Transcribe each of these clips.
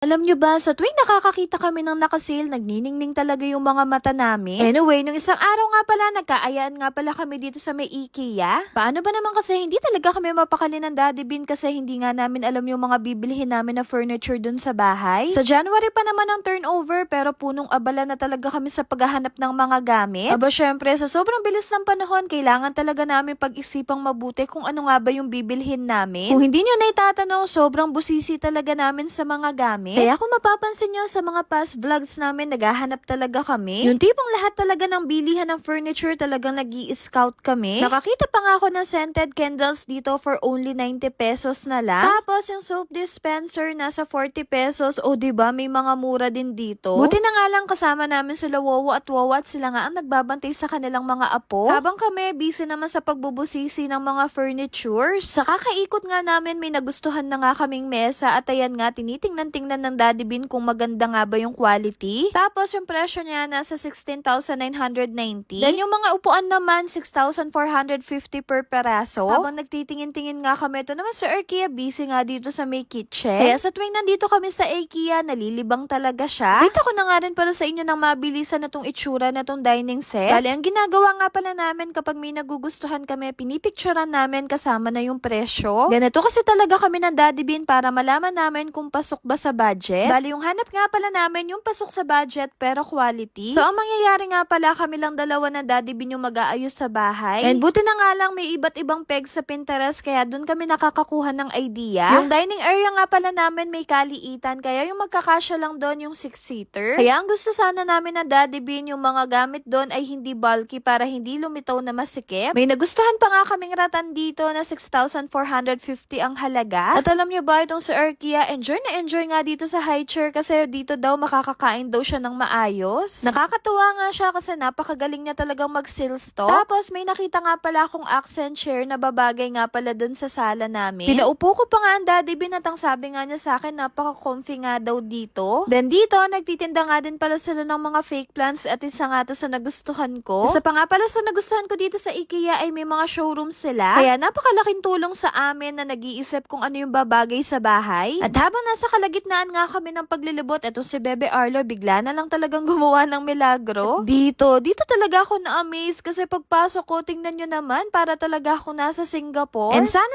Alam nyo ba, sa tuwing nakakakita kami ng nakasale, nagniningning talaga yung mga mata namin. Anyway, nung isang araw nga pala, nagkaayaan nga pala kami dito sa may IKEA. Paano ba naman kasi hindi talaga kami mapakali ng Daddy Bean kasi hindi nga namin alam yung mga bibilihin namin na furniture dun sa bahay. Sa January pa naman ang turnover pero punong abala na talaga kami sa paghahanap ng mga gamit. Aba syempre, sa sobrang bilis ng panahon, kailangan talaga namin pag-isipang mabuti kung ano nga ba yung bibilhin namin. Kung hindi nyo na itatanong, sobrang busisi talaga namin sa mga gamit. Kaya kung mapapansin nyo sa mga past vlogs namin, naghahanap talaga kami. Yung tipong lahat talaga ng bilihan ng furniture talagang nag-i-scout kami. Nakakita pa nga ako ng scented candles dito for only 90 pesos na lang. Tapos yung soap dispenser nasa 40 pesos. O diba, may mga mura din dito. Buti na nga lang kasama namin sila Wowo at Wawa at sila nga ang nagbabantay sa kanilang mga apo. Habang kami busy naman sa pagbubusisi ng mga furnitures. Sa kakaikot nga namin, may nagustuhan na nga kaming mesa at ayan nga, tinitingnan-tingnan ng Daddy Bean kung maganda nga ba yung quality. Tapos yung presyo niya nasa 16,990. Then yung mga upuan naman 6,450 per peraso. Habang nagtitingin-tingin nga kami, ito naman sa IKEA, busy nga dito sa may kitchen. Kaya sa tuwing nandito kami sa IKEA, nalilibang talaga siya. Kita ko na nga rin pala sa inyo ng mabilisan na tong itsura na tong dining set. Bali, ang ginagawa nga pala namin kapag may nagugustuhan kami, pinipicturean namin kasama na yung presyo. Ganito kasi talaga kami ng Daddy Bean para malaman namin kung pasok ba sa budget. Bali, yung hanap nga pala namin yung pasok sa budget pero quality. So, ang mangyayari nga pala, kami lang dalawa na Daddy Bean yung mag-aayos sa bahay. And buti na nga lang may iba't ibang peg sa Pinterest kaya dun kami nakakakuha ng idea. Yung dining area nga pala namin may kaliitan kaya yung magkakasya lang doon yung 6-seater. Kaya ang gusto sana namin ng Daddy Bean, yung mga gamit doon ay hindi bulky para hindi lumitaw na masikip. May nagustuhan pa nga kaming ratan dito na 6,450 ang halaga. At alam nyo ba, itong sa IKEA, enjoy na enjoy nga dito sa high chair kasi dito daw makakakain daw siya ng maayos. Nakakatuwa nga siya kasi napakagaling niya talagang mag-sales to. Tapos may nakita nga pala akong accent chair na babagay nga pala dun sa sala namin. Pinaupo ko pa nga ang Daddy Bean at ang sabi nga niya sa akin, napaka-comfy nga daw dito. Then dito, nagtitinda nga din pala sila ng mga fake plants at isa nga to sa nagustuhan ko. Isa pa nga pala sa nagustuhan ko dito sa IKEA ay may mga showroom sila. Kaya napakalaking tulong sa amin na nag-iisip kung ano yung babagay sa bahay. At habang nasa kalagitnaan nga kami ng paglilibot, eto si Bebe Arlo, bigla na lang talagang gumawa ng milagro. Dito talaga ako na-amaze kasi pagpasok ko, tingnan nyo naman, para talaga ako nasa Singapore. And sana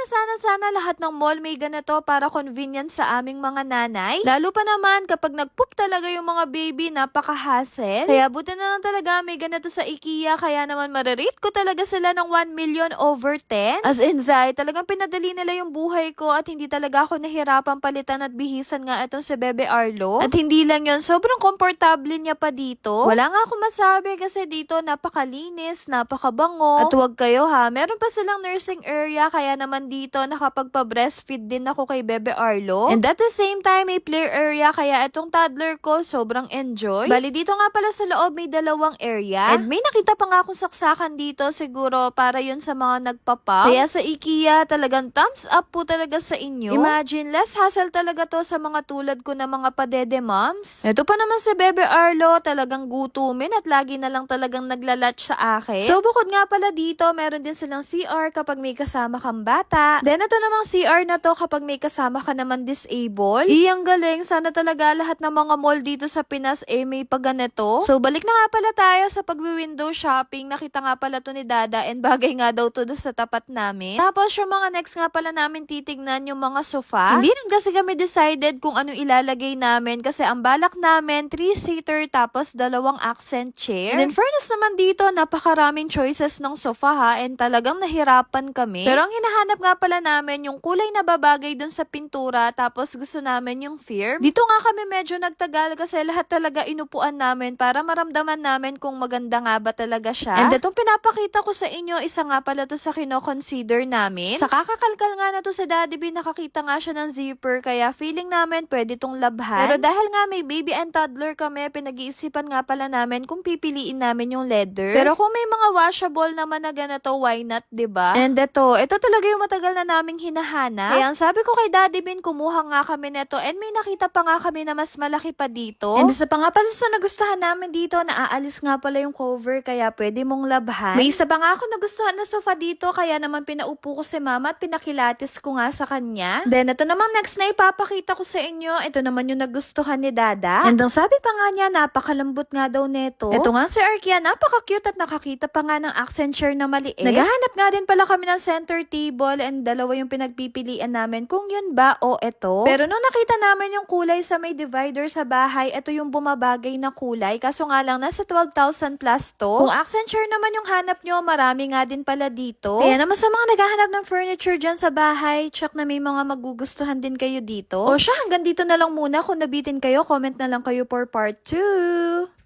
lahat ng mall may ganito para convenient sa aming mga nanay. Lalo pa naman kapag nagpoop talaga yung mga baby, napaka-hassle. Kaya buti na lang talaga may ganito sa IKEA, kaya naman mararate ko talaga sila ng 1 million over 10. As in, Zai, talagang pinadali nila yung buhay ko at hindi talaga ako nahirapan palitan at bihisan nga itong si Bebe Arlo. At hindi lang yun, sobrang komportable niya pa dito. Wala nga ako masabi kasi dito napakalinis, napakabango. At huwag kayo ha, meron pa silang nursing area kaya naman dito nakapagpa-breastfeed din ako kay Bebe Arlo. And at the same time, may play area kaya itong toddler ko sobrang enjoy. Bali dito nga pala sa loob may dalawang area. And may nakita pa nga akong saksakan dito, siguro para yun sa mga nagpapa. Kaya sa IKEA, talagang thumbs up po talaga sa inyo. Imagine, less hassle talaga to sa mga tulad ko na mga padede moms. Ito pa naman si Bebe Arlo, talagang gutumin at lagi na lang talagang naglalatch sa akin. So bukod nga pala dito, meron din silang CR kapag may kasama kang bata. Then ito namang CR na to kapag may kasama ka naman disabled. Iyang galing, sana talaga lahat ng mga mall dito sa Pinas may paganito. So balik na nga pala tayo sa pag-window shopping. Nakita nga pala to ni Dada and bagay nga daw to sa tapat namin. Tapos yung mga next nga pala namin titignan yung mga sofa. Hindi rin kasi kami decided kung anong ilalagay namin kasi ang balak namin 3-seater tapos 2 accent chair. And then fairness naman dito, napakaraming choices ng sofa ha and talagang nahirapan kami. Pero ang hinahanap nga pala namin yung kulay na babagay dun sa pintura tapos gusto namin yung firm. Dito nga kami medyo nagtagal kasi lahat talaga inupuan namin para maramdaman namin kung maganda nga ba talaga siya. And itong pinapakita ko sa inyo, isa nga pala to sa kino-consider namin. Sa kakakalkal nga na to sa Daddy Bean, nakakita nga siya ng zipper kaya feeling namin pwede tong labhan. Pero dahil nga may baby and toddler kami, pinag-iisipan nga pala namin kung pipiliin namin yung leather. Pero kung may mga washable naman na ganito, why not, 'di ba? And ito talaga yung matagal na naming hinahanap. Kaya ang sabi ko kay Daddy Bean, kumuha nga kami nito and may nakita pa nga kami na mas malaki pa dito. And isa pa nga pala sa nagustuhan namin dito, naaalis nga pala yung cover kaya pwede mong labhan. May isa pa nga ako nagustuhan na sofa dito kaya naman pinaupo ko si Mama at pinakilatis ko nga sa kanya. Then ito namang next na ipapakita ko sa inyo nyo, ito naman yung nagustuhan ni Dada. And ang sabi pa nga niya, napakalambot nga daw neto. Ito nga si Arkia, napaka-cute at nakakita pa nga ng accent chair na maliit. Naghahanap nga din pala kami ng center table and dalawa yung pinagpipilian namin kung yun ba o ito. Pero nung nakita namin yung kulay sa may divider sa bahay, ito yung bumabagay na kulay. Kaso nga lang, nasa 12,000 plus to. Kung accent chair naman yung hanap nyo, marami nga din pala dito. Kaya naman sa mga naghahanap ng furniture dyan sa bahay, check na may mga magugustuhan din kayo dito. O siya, hanggang dito na lang muna. Kung nabitin kayo, comment na lang kayo for part 2.